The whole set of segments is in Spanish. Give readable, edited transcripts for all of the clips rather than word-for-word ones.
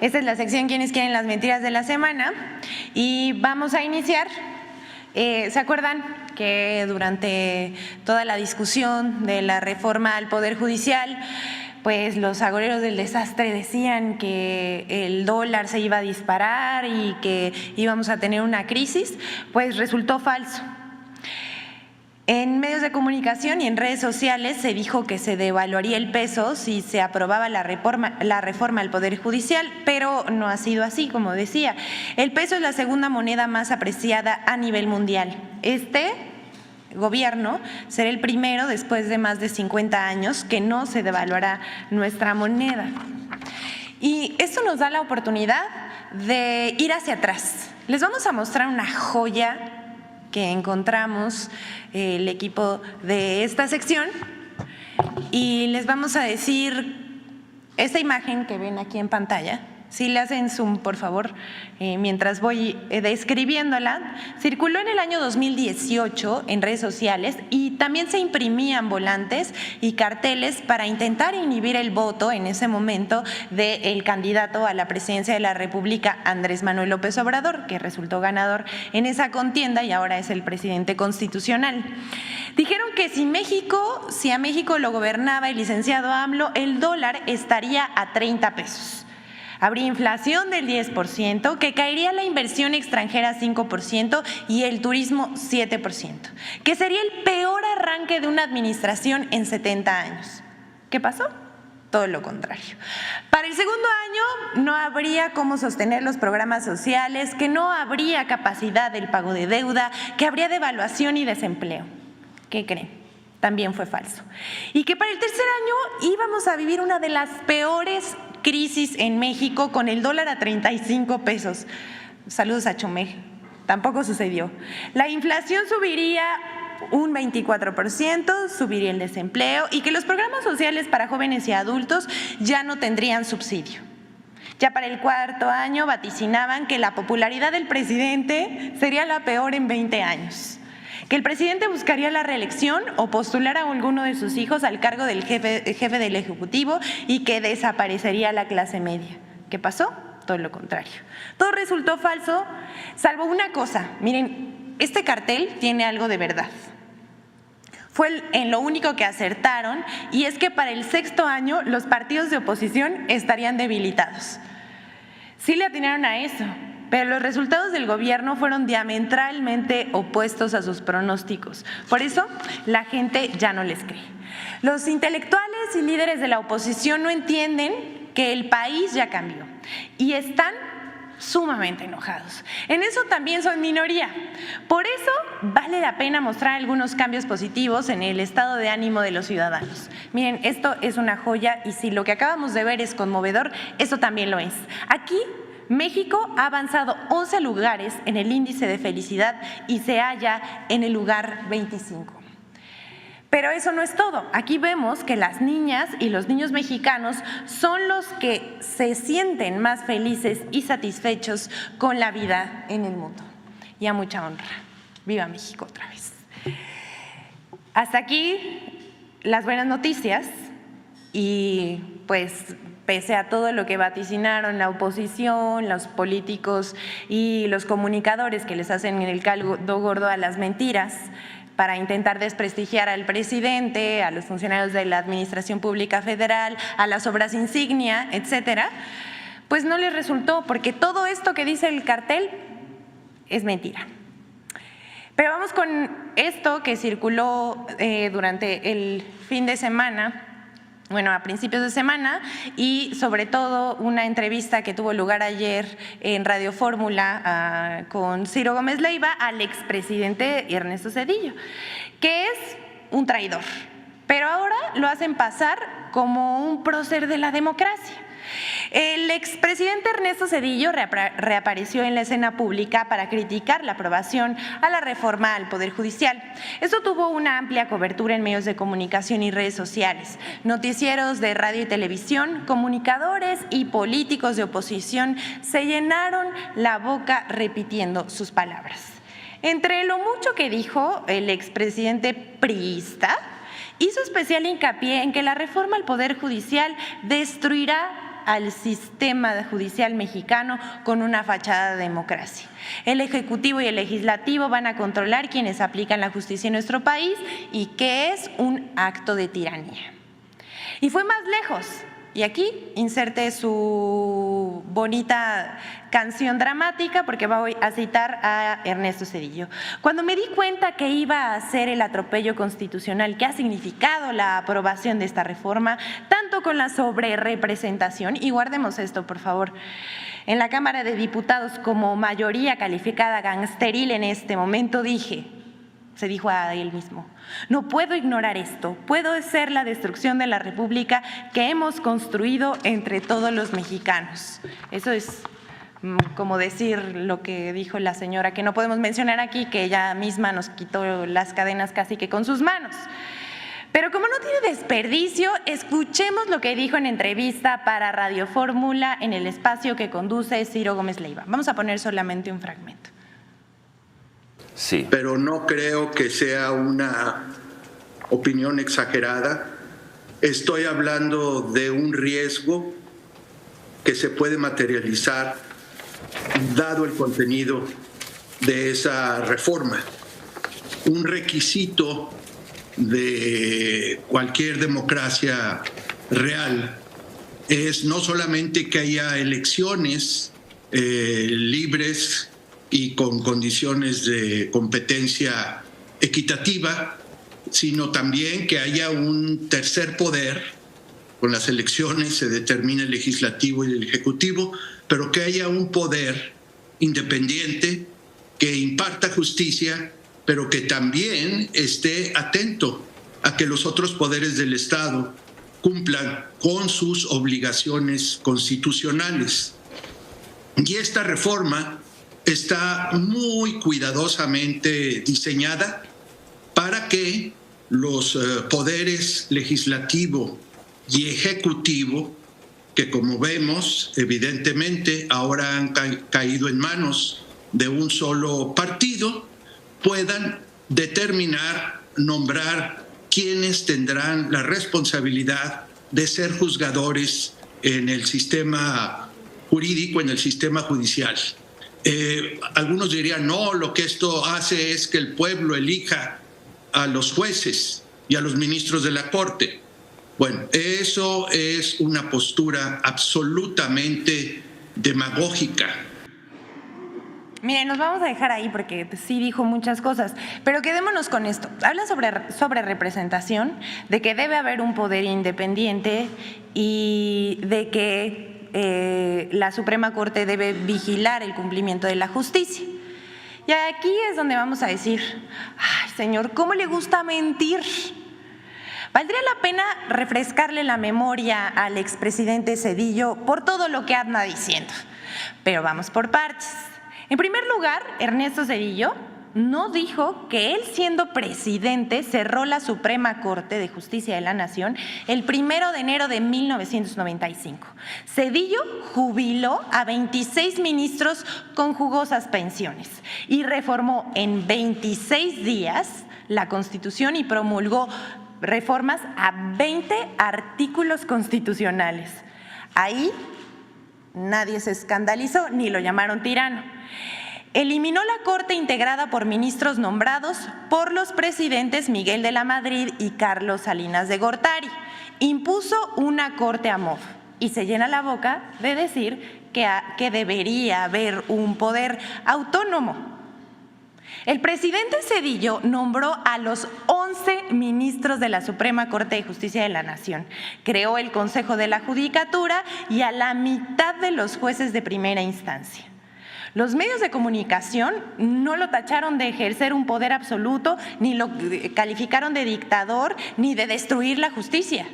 Esta es la sección ¿Quiénes quieren las mentiras de la semana? Y vamos a iniciar. ¿Se acuerdan que durante toda la discusión de la reforma al Poder Judicial, pues los agoreros del desastre decían que el dólar se iba a disparar y que íbamos a tener una crisis? Pues resultó falso. En medios de comunicación y en redes sociales se dijo que se devaluaría el peso si se aprobaba la reforma al Poder Judicial, pero no ha sido así, como decía. El peso es la segunda moneda más apreciada a nivel mundial. Este gobierno será el primero después de más de 50 años que no se devaluará nuestra moneda. Y esto nos da la oportunidad de ir hacia atrás. Les vamos a mostrar una joya que encontramos el equipo de esta sección y les vamos a decir esta imagen que ven aquí en pantalla. Si le hacen zoom, por favor, mientras voy describiéndola. Circuló en el año 2018 en redes sociales y también se imprimían volantes y carteles para intentar inhibir el voto en ese momento del candidato a la presidencia de la República, Andrés Manuel López Obrador, que resultó ganador en esa contienda y ahora es el presidente constitucional. Dijeron que si a México lo gobernaba el licenciado AMLO, el dólar estaría a 30 pesos. Habría inflación del 10%, que caería la inversión extranjera 5% y el turismo 7%, que sería el peor arranque de una administración en 70 años. ¿Qué pasó? Todo lo contrario. Para el segundo año no habría cómo sostener los programas sociales, que no habría capacidad del pago de deuda, que habría devaluación y desempleo. ¿Qué creen? También fue falso. Y que para el tercer año íbamos a vivir una de las peores crisis en México con el dólar a 35 pesos. Saludos a Chumel. Tampoco sucedió. La inflación subiría un 24%, subiría el desempleo y que los programas sociales para jóvenes y adultos ya no tendrían subsidio. Ya para el cuarto año vaticinaban que la popularidad del presidente sería la peor en 20 años. Que el presidente buscaría la reelección o postular a alguno de sus hijos al cargo del jefe del Ejecutivo y que desaparecería la clase media. ¿Qué pasó? Todo lo contrario. Todo resultó falso, salvo una cosa. Miren, este cartel tiene algo de verdad. Fue en lo único que acertaron, y es que para el sexto año los partidos de oposición estarían debilitados. Sí le atinaron a eso, pero los resultados del gobierno fueron diametralmente opuestos a sus pronósticos. Por eso la gente ya no les cree. Los intelectuales y líderes de la oposición no entienden que el país ya cambió y están sumamente enojados. En eso también son minoría. Por eso vale la pena mostrar algunos cambios positivos en el estado de ánimo de los ciudadanos. Miren, esto es una joya y si lo que acabamos de ver es conmovedor, esto también lo es. Aquí México ha avanzado 11 lugares en el índice de felicidad y se halla en el lugar 25. Pero eso no es todo. Aquí vemos que las niñas y los niños mexicanos son los que se sienten más felices y satisfechos con la vida en el mundo. Y a mucha honra. ¡Viva México otra vez! Hasta aquí las buenas noticias y pues pese a todo lo que vaticinaron la oposición, los políticos y los comunicadores que les hacen el caldo gordo a las mentiras para intentar desprestigiar al presidente, a los funcionarios de la Administración Pública Federal, a las obras insignia, etcétera, pues no les resultó, porque todo esto que dice el cartel es mentira. Pero vamos con esto que circuló durante el fin de semana, bueno, a principios de semana, y sobre todo una entrevista que tuvo lugar ayer en Radio Fórmula con Ciro Gómez Leiva al expresidente Ernesto Zedillo, que es un traidor, pero ahora lo hacen pasar como un prócer de la democracia. El expresidente Ernesto Zedillo reapareció en la escena pública para criticar la aprobación a la reforma al Poder Judicial. Esto tuvo una amplia cobertura en medios de comunicación y redes sociales, noticieros de radio y televisión, comunicadores y políticos de oposición se llenaron la boca repitiendo sus palabras. Entre lo mucho que dijo el expresidente priista, hizo especial hincapié en que la reforma al Poder Judicial destruirá al sistema judicial mexicano con una fachada de democracia. El Ejecutivo y el Legislativo van a controlar quienes aplican la justicia en nuestro país y que es un acto de tiranía. Y fue más lejos. Y aquí inserte su bonita canción dramática porque voy a citar a Ernesto Zedillo. Cuando me di cuenta que iba a ser el atropello constitucional que ha significado la aprobación de esta reforma, tanto con la sobrerepresentación, y guardemos esto por favor, en la Cámara de Diputados como mayoría calificada gangsteril en este momento, se dijo a él mismo, no puedo ignorar esto, puede ser la destrucción de la República que hemos construido entre todos los mexicanos. Eso es como decir lo que dijo la señora, que no podemos mencionar aquí, que ella misma nos quitó las cadenas casi que con sus manos. Pero como no tiene desperdicio, escuchemos lo que dijo en entrevista para Radio Fórmula en el espacio que conduce Ciro Gómez Leiva. Vamos a poner solamente un fragmento. Sí. Pero no creo que sea una opinión exagerada. Estoy hablando de un riesgo que se puede materializar dado el contenido de esa reforma. Un requisito de cualquier democracia real es no solamente que haya elecciones libres y con condiciones de competencia equitativa, sino también que haya un tercer poder. Con las elecciones se determina el legislativo y el ejecutivo, pero que haya un poder independiente que imparta justicia, pero que también esté atento a que los otros poderes del Estado cumplan con sus obligaciones constitucionales. Y esta reforma está muy cuidadosamente diseñada para que los poderes legislativo y ejecutivo, que como vemos evidentemente ahora han caído en manos de un solo partido, puedan determinar, nombrar quienes tendrán la responsabilidad de ser juzgadores en el sistema jurídico, en el sistema judicial. Algunos dirían, no, lo que esto hace es que el pueblo elija a los jueces y a los ministros de la Corte. Bueno, eso es una postura absolutamente demagógica. Miren, nos vamos a dejar ahí porque sí dijo muchas cosas, pero quedémonos con esto. Habla sobre representación, de que debe haber un poder independiente y de que la Suprema Corte debe vigilar el cumplimiento de la justicia. Y aquí es donde vamos a decir, ay, señor, ¿cómo le gusta mentir? Valdría la pena refrescarle la memoria al expresidente Zedillo por todo lo que anda diciendo, pero vamos por partes. En primer lugar, Ernesto Zedillo no dijo que él, siendo presidente, cerró la Suprema Corte de Justicia de la Nación el 1 de enero de 1995. Zedillo jubiló a 26 ministros con jugosas pensiones y reformó en 26 días la Constitución y promulgó reformas a 20 artículos constitucionales. Ahí nadie se escandalizó ni lo llamaron tirano. Eliminó la Corte integrada por ministros nombrados por los presidentes Miguel de la Madrid y Carlos Salinas de Gortari. Impuso una Corte a modo y se llena la boca de decir que debería haber un poder autónomo. El presidente Zedillo nombró a los 11 ministros de la Suprema Corte de Justicia de la Nación, creó el Consejo de la Judicatura y a la mitad de los jueces de primera instancia. Los medios de comunicación no lo tacharon de ejercer un poder absoluto, ni lo calificaron de dictador, ni de destruir la justicia.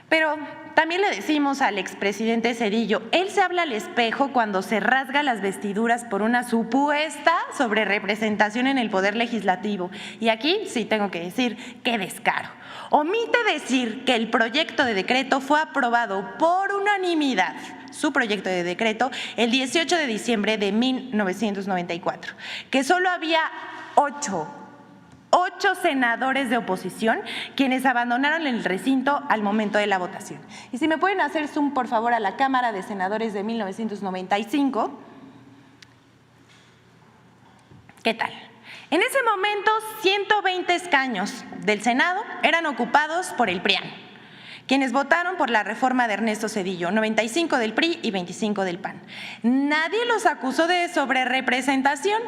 Pero también le decimos al expresidente Zedillo, él se habla al espejo cuando se rasga las vestiduras por una supuesta sobrerepresentación en el poder legislativo. Y aquí sí tengo que decir, qué descaro. Omite decir que el proyecto de decreto fue aprobado por unanimidad, su proyecto de decreto, el 18 de diciembre de 1994, que solo había 8 8 senadores de oposición quienes abandonaron el recinto al momento de la votación. Y si me pueden hacer zoom, por favor, a la Cámara de Senadores de 1995. ¿Qué tal? En ese momento, 120 escaños del Senado eran ocupados por el PRIAN, quienes votaron por la reforma de Ernesto Zedillo, 95 del PRI y 25 del PAN. Nadie los acusó de sobrerepresentación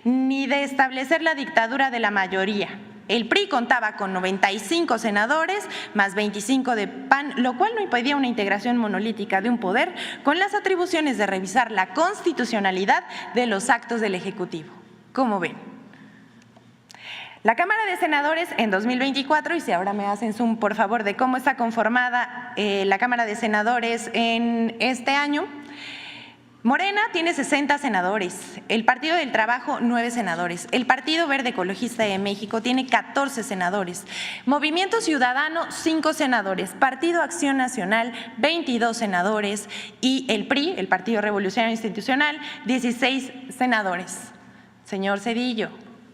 ni de establecer la dictadura de la mayoría. El PRI contaba con 95 senadores más 25 de PAN, lo cual no impedía una integración monolítica de un poder con las atribuciones de revisar la constitucionalidad de los actos del Ejecutivo. ¿Cómo ven? La Cámara de Senadores en 2024, y si ahora me hacen zoom, por favor, de cómo está conformada la Cámara de Senadores en este año. Morena tiene 60 senadores, el Partido del Trabajo 9 senadores, el Partido Verde Ecologista de México tiene 14 senadores, Movimiento Ciudadano 5 senadores, Partido Acción Nacional 22 senadores y el PRI, el Partido Revolucionario Institucional, 16 senadores. Señor Zedillo,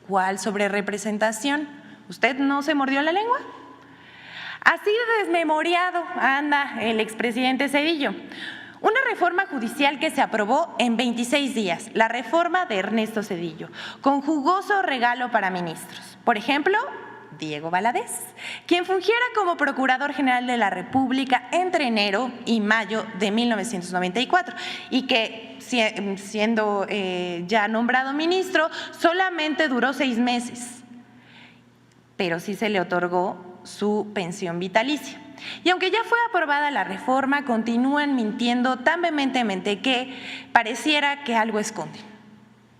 ¿cuál sobrerepresentación? ¿Usted no se mordió la lengua? Así de desmemoriado anda el expresidente Zedillo. Una reforma judicial que se aprobó en 26 días, la reforma de Ernesto Zedillo, con jugoso regalo para ministros. Por ejemplo, Diego Valadez, quien fungiera como Procurador General de la República entre enero y mayo de 1994 y que, siendo ya nombrado ministro, solamente duró 6 meses, pero sí se le otorgó su pensión vitalicia. Y aunque ya fue aprobada la reforma, continúan mintiendo tan vehementemente que pareciera que algo esconden.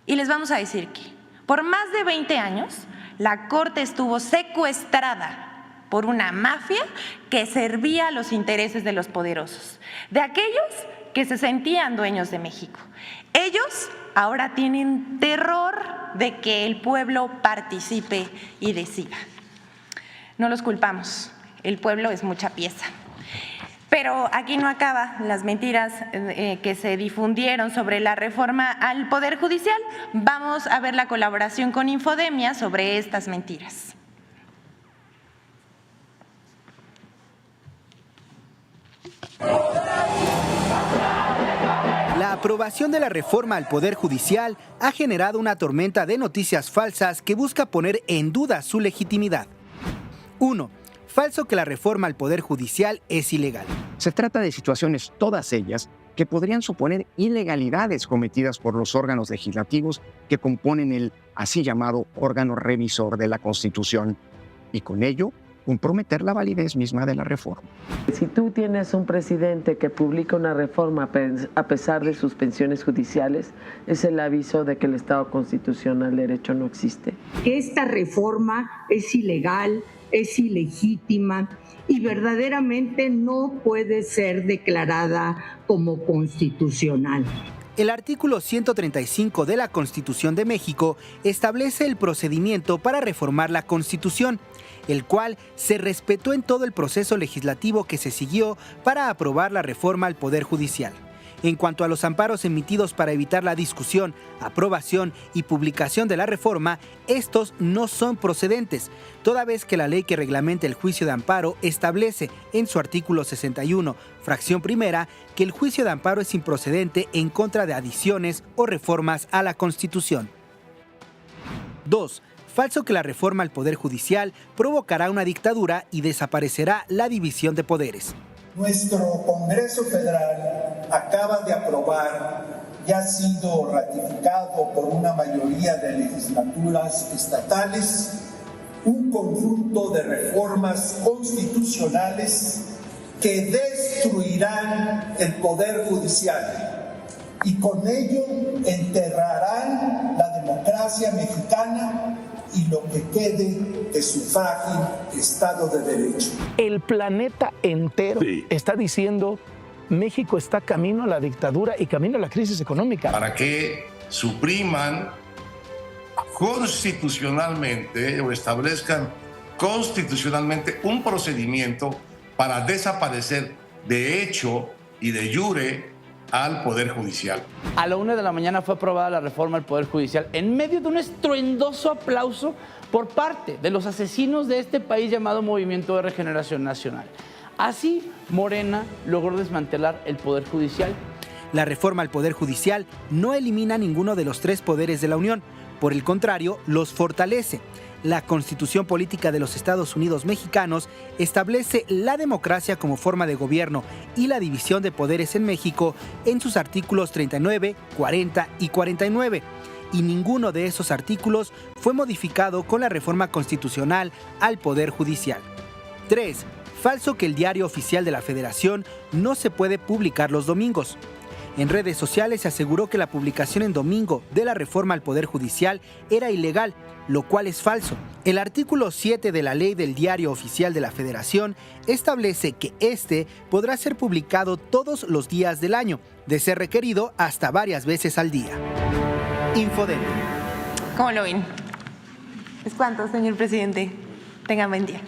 Y les vamos a decir que por más de 20 años, la Corte estuvo secuestrada por una mafia que servía a los intereses de los poderosos, de aquellos que se sentían dueños de México. Ellos ahora tienen terror de que el pueblo participe y decida. No los culpamos. El pueblo es mucha pieza. Pero aquí no acaban las mentiras que se difundieron sobre la reforma al Poder Judicial. Vamos a ver la colaboración con Infodemia sobre estas mentiras. La aprobación de la reforma al Poder Judicial ha generado una tormenta de noticias falsas que busca poner en duda su legitimidad. 1. Falso que la reforma al Poder Judicial es ilegal. Se trata de situaciones, todas ellas, que podrían suponer ilegalidades cometidas por los órganos legislativos que componen el así llamado órgano revisor de la Constitución y con ello comprometer la validez misma de la reforma. Si tú tienes un presidente que publica una reforma a pesar de suspensiones judiciales, es el aviso de que el Estado constitucional de derecho no existe. Esta reforma es ilegal, es ilegítima y verdaderamente no puede ser declarada como constitucional. El artículo 135 de la Constitución de México establece el procedimiento para reformar la Constitución, el cual se respetó en todo el proceso legislativo que se siguió para aprobar la reforma al Poder Judicial. En cuanto a los amparos emitidos para evitar la discusión, aprobación y publicación de la reforma, estos no son procedentes, toda vez que la ley que reglamenta el juicio de amparo establece en su artículo 61, fracción primera, que el juicio de amparo es improcedente en contra de adiciones o reformas a la Constitución. 2. Falso que la reforma al Poder Judicial provocará una dictadura y desaparecerá la división de poderes. Nuestro Congreso Federal acaba de aprobar y ha sido ratificado por una mayoría de legislaturas estatales un conjunto de reformas constitucionales que destruirán el Poder Judicial y con ello enterrarán la democracia mexicana y lo que quede de su frágil Estado de Derecho. El planeta entero está diciendo México está camino a la dictadura y camino a la crisis económica. Para que supriman constitucionalmente o establezcan constitucionalmente un procedimiento para desaparecer de hecho y de jure al Poder Judicial. A la 1 de la mañana fue aprobada la reforma del Poder Judicial en medio de un estruendoso aplauso por parte de los asesinos de este país llamado Movimiento de Regeneración Nacional. Así, Morena logró desmantelar el Poder Judicial. La reforma al Poder Judicial no elimina ninguno de los 3 poderes de la Unión. Por el contrario, los fortalece. La Constitución Política de los Estados Unidos Mexicanos establece la democracia como forma de gobierno y la división de poderes en México en sus artículos 39, 40 y 49. Y ninguno de esos artículos fue modificado con la reforma constitucional al Poder Judicial. 3. Falso que el Diario Oficial de la Federación no se puede publicar los domingos. En redes sociales se aseguró que la publicación en domingo de la reforma al Poder Judicial era ilegal, lo cual es falso. El artículo 7 de la Ley del Diario Oficial de la Federación establece que este podrá ser publicado todos los días del año, de ser requerido hasta varias veces al día. Infodemia. ¿Cómo lo ven? ¿Es cuánto, señor presidente? Tengan buen día.